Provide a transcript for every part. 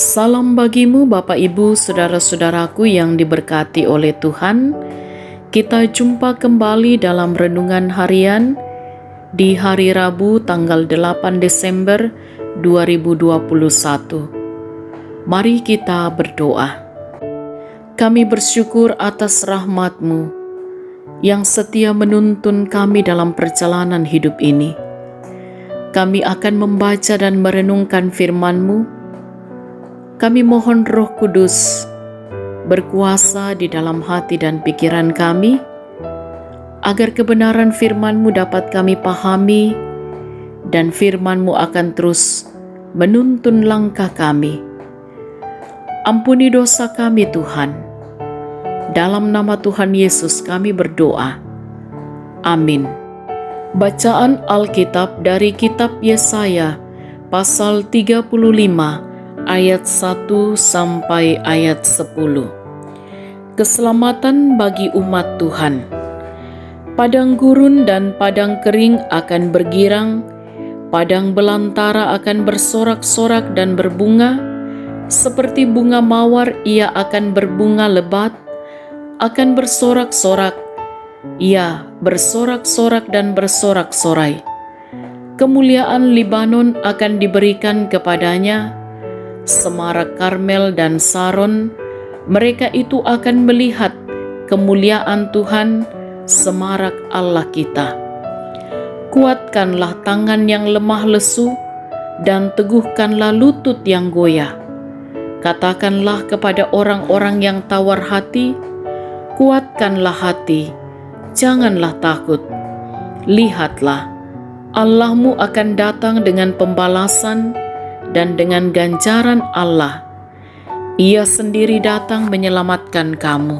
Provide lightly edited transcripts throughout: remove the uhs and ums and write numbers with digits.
Salam bagimu Bapak Ibu Saudara-saudaraku yang diberkati oleh Tuhan. Kita jumpa kembali dalam renungan harian di hari Rabu tanggal 8 Desember 2021. Mari kita berdoa. Kami bersyukur atas rahmat-Mu yang setia menuntun kami dalam perjalanan hidup ini. Kami akan membaca dan merenungkan firman-Mu. Kami mohon Roh Kudus berkuasa di dalam hati dan pikiran kami, agar kebenaran firman-Mu dapat kami pahami, dan firman-Mu akan terus menuntun langkah kami. Ampuni dosa kami Tuhan. Dalam nama Tuhan Yesus kami berdoa. Amin. Bacaan Alkitab dari kitab Yesaya pasal 35 ayat 1 sampai ayat 10. Keselamatan bagi umat Tuhan. Padang gurun dan padang kering akan bergirang, padang belantara akan bersorak-sorak dan berbunga, seperti bunga mawar ia akan berbunga lebat, akan bersorak-sorak, ia bersorak-sorak dan bersorak-sorai. Kemuliaan Libanon akan diberikan kepadanya, Semarak Karmel dan Saron, mereka itu akan melihat kemuliaan Tuhan, semarak Allah kita. Kuatkanlah tangan yang lemah lesu, dan teguhkanlah lutut yang goyah. Katakanlah kepada orang-orang yang tawar hati, kuatkanlah hati, janganlah takut. Lihatlah, Allahmu akan datang dengan pembalasan, dan dengan ganjaran Allah, Ia sendiri datang menyelamatkan kamu.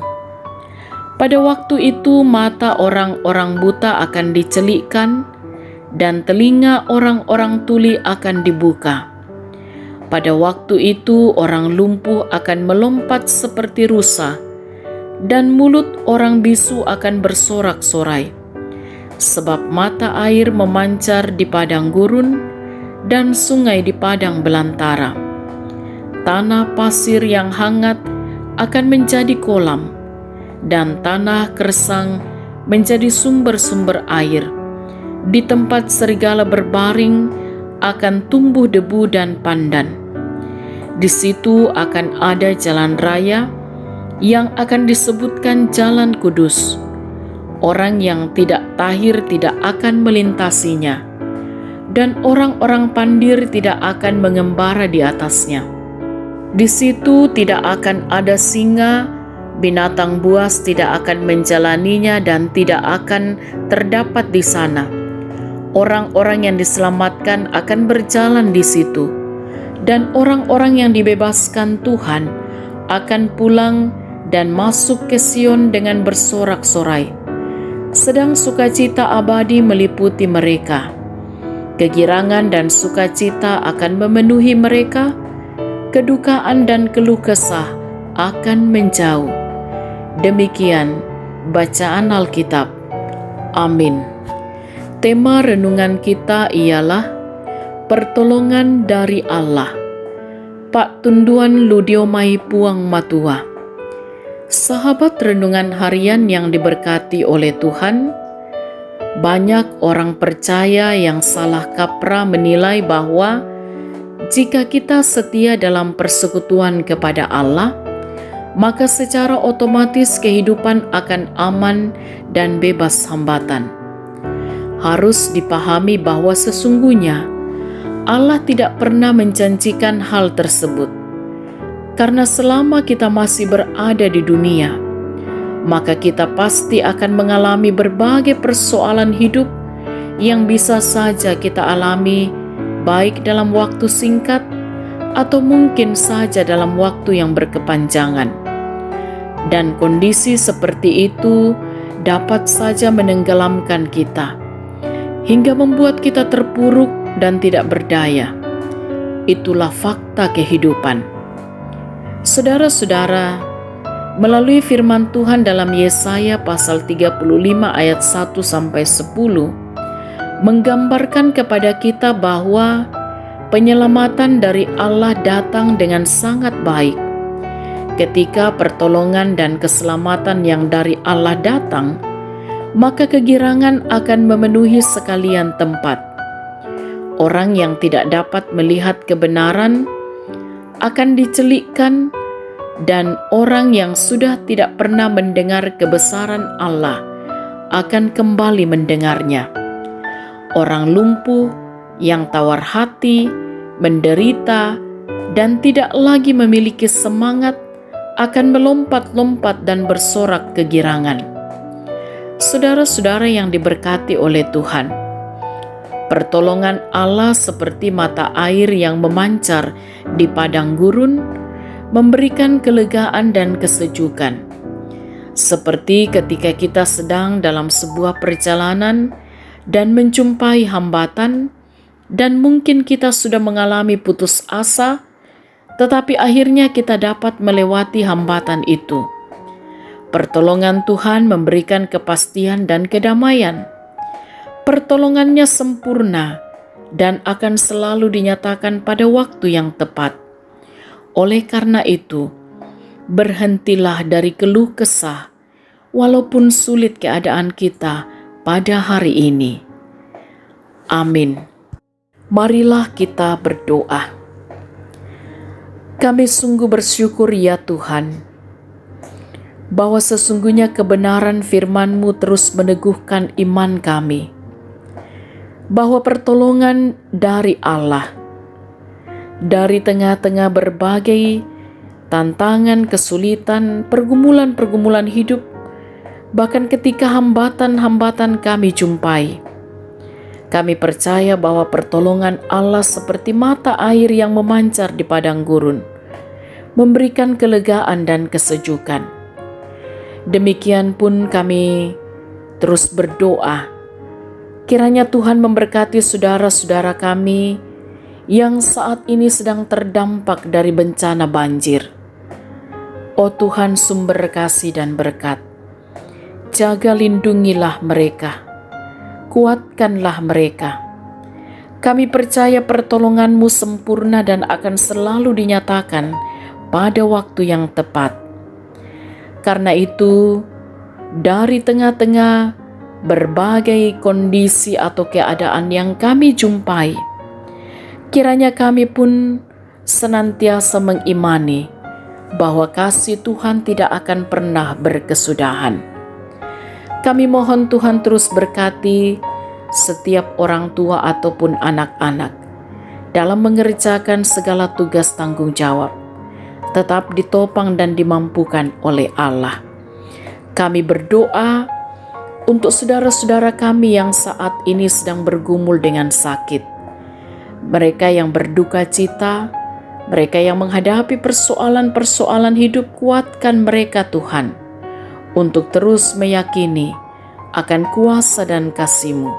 Pada waktu itu mata orang-orang buta akan dicelikkan, dan telinga orang-orang tuli akan dibuka. Pada waktu itu orang lumpuh akan melompat seperti rusa, dan mulut orang bisu akan bersorak-sorai. Sebab mata air memancar di padang gurun, dan sungai di padang belantara. Tanah pasir yang hangat akan menjadi kolam, dan tanah kersang menjadi sumber-sumber air. Di tempat serigala berbaring akan tumbuh debu dan pandan. Di situ akan ada jalan raya yang akan disebutkan Jalan Kudus. Orang yang tidak tahir tidak akan melintasinya, dan orang-orang pandir tidak akan mengembara di atasnya. Di situ tidak akan ada singa, binatang buas tidak akan menjalaninya dan tidak akan terdapat di sana. Orang-orang yang diselamatkan akan berjalan di situ, dan orang-orang yang dibebaskan Tuhan akan pulang dan masuk ke Sion dengan bersorak-sorai. Sedang sukacita abadi meliputi mereka. Kegirangan dan sukacita akan memenuhi mereka, kedukaan dan keluh kesah akan menjauh. Demikian bacaan Alkitab. Amin. Tema renungan kita ialah pertolongan dari Allah. Pak Tunduan Ludiomai Puang Matua. Sahabat renungan harian yang diberkati oleh Tuhan, banyak orang percaya yang salah kaprah menilai bahwa jika kita setia dalam persekutuan kepada Allah, maka secara otomatis kehidupan akan aman dan bebas hambatan. Harus dipahami bahwa sesungguhnya Allah tidak pernah menjanjikan hal tersebut. Karena selama kita masih berada di dunia, maka kita pasti akan mengalami berbagai persoalan hidup yang bisa saja kita alami, baik dalam waktu singkat atau mungkin saja dalam waktu yang berkepanjangan. Dan kondisi seperti itu dapat saja menenggelamkan kita, hingga membuat kita terpuruk dan tidak berdaya. Itulah fakta kehidupan. Saudara-saudara, melalui firman Tuhan dalam Yesaya pasal 35 ayat 1-10 menggambarkan kepada kita bahwa penyelamatan dari Allah datang dengan sangat baik. Ketika pertolongan dan keselamatan yang dari Allah datang, maka kegirangan akan memenuhi sekalian tempat. Orang yang tidak dapat melihat kebenaran akan dicelikkan, dan orang yang sudah tidak pernah mendengar kebesaran Allah akan kembali mendengarnya. Orang lumpuh yang tawar hati, menderita, dan tidak lagi memiliki semangat akan melompat-lompat dan bersorak kegirangan. Saudara-saudara yang diberkati oleh Tuhan, pertolongan Allah seperti mata air yang memancar di padang gurun memberikan kelegaan dan kesejukan. Seperti ketika kita sedang dalam sebuah perjalanan dan menjumpai hambatan, dan mungkin kita sudah mengalami putus asa, tetapi akhirnya kita dapat melewati hambatan itu. Pertolongan Tuhan memberikan kepastian dan kedamaian. Pertolongannya sempurna dan akan selalu dinyatakan pada waktu yang tepat. Oleh karena itu, berhentilah dari keluh kesah, walaupun sulit keadaan kita pada hari ini. Amin. Marilah kita berdoa. Kami sungguh bersyukur ya Tuhan, bahwa sesungguhnya kebenaran firman-Mu terus meneguhkan iman kami, bahwa pertolongan dari Allah, dari tengah-tengah berbagai tantangan, kesulitan, pergumulan-pergumulan hidup, bahkan ketika hambatan-hambatan kami jumpai, kami percaya bahwa pertolongan Allah seperti mata air yang memancar di padang gurun, memberikan kelegaan dan kesejukan. Demikian pun kami terus berdoa, kiranya Tuhan memberkati saudara-saudara kami yang saat ini sedang terdampak dari bencana banjir. Oh Tuhan sumber kasih dan berkat, jaga lindungilah mereka, kuatkanlah mereka. Kami percaya pertolongan-Mu sempurna dan akan selalu dinyatakan pada waktu yang tepat. Karena itu, dari tengah-tengah berbagai kondisi atau keadaan yang kami jumpai, kiranya kami pun senantiasa mengimani bahwa kasih Tuhan tidak akan pernah berkesudahan. Kami mohon Tuhan terus berkati setiap orang tua ataupun anak-anak dalam mengerjakan segala tugas tanggung jawab, tetap ditopang dan dimampukan oleh Allah. Kami berdoa untuk saudara-saudara kami yang saat ini sedang bergumul dengan sakit, mereka yang berduka cita, mereka yang menghadapi persoalan-persoalan hidup. Kuatkan mereka Tuhan, untuk terus meyakini akan kuasa dan kasih-Mu.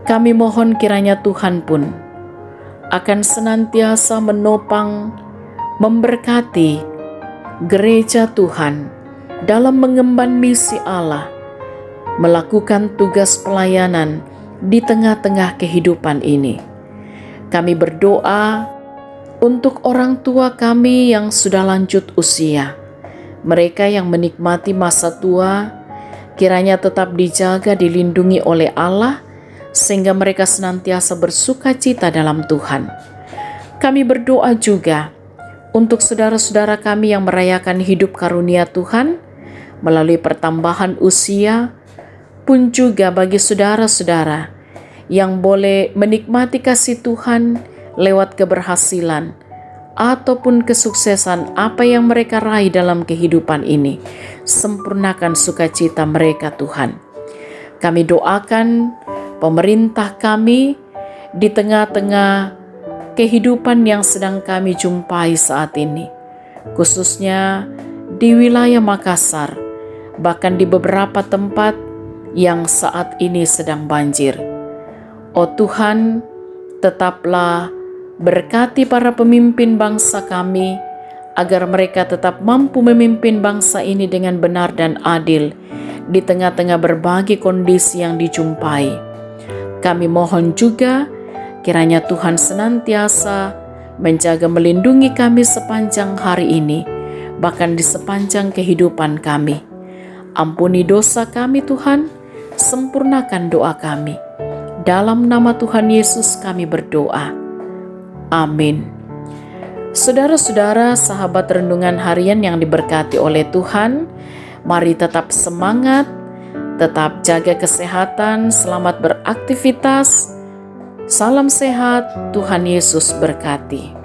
Kami mohon kiranya Tuhan pun akan senantiasa menopang, memberkati gereja Tuhan dalam mengemban misi Allah, melakukan tugas pelayanan di tengah-tengah kehidupan ini. Kami berdoa untuk orang tua kami yang sudah lanjut usia, mereka yang menikmati masa tua, kiranya tetap dijaga, dilindungi oleh Allah, sehingga mereka senantiasa bersuka cita dalam Tuhan. Kami berdoa juga untuk saudara-saudara kami yang merayakan hidup karunia Tuhan melalui pertambahan usia, pun juga bagi saudara-saudara yang boleh menikmati kasih Tuhan lewat keberhasilan ataupun kesuksesan apa yang mereka raih dalam kehidupan ini. Sempurnakan sukacita mereka Tuhan. Kami doakan pemerintah kami di tengah-tengah kehidupan yang sedang kami jumpai saat ini, khususnya di wilayah Makassar, bahkan di beberapa tempat yang saat ini sedang banjir. Oh Tuhan, tetaplah berkati para pemimpin bangsa kami, agar mereka tetap mampu memimpin bangsa ini dengan benar dan adil di tengah-tengah berbagai kondisi yang dijumpai. Kami mohon juga Kiranya Tuhan senantiasa menjaga melindungi kami sepanjang hari ini, bahkan di sepanjang kehidupan kami. Ampuni dosa kami Tuhan, sempurnakan doa kami. Dalam nama Tuhan Yesus kami berdoa. Amin. Saudara-saudara, sahabat renungan harian yang diberkati oleh Tuhan, mari tetap semangat, tetap jaga kesehatan, selamat beraktivitas. Salam sehat, Tuhan Yesus berkati.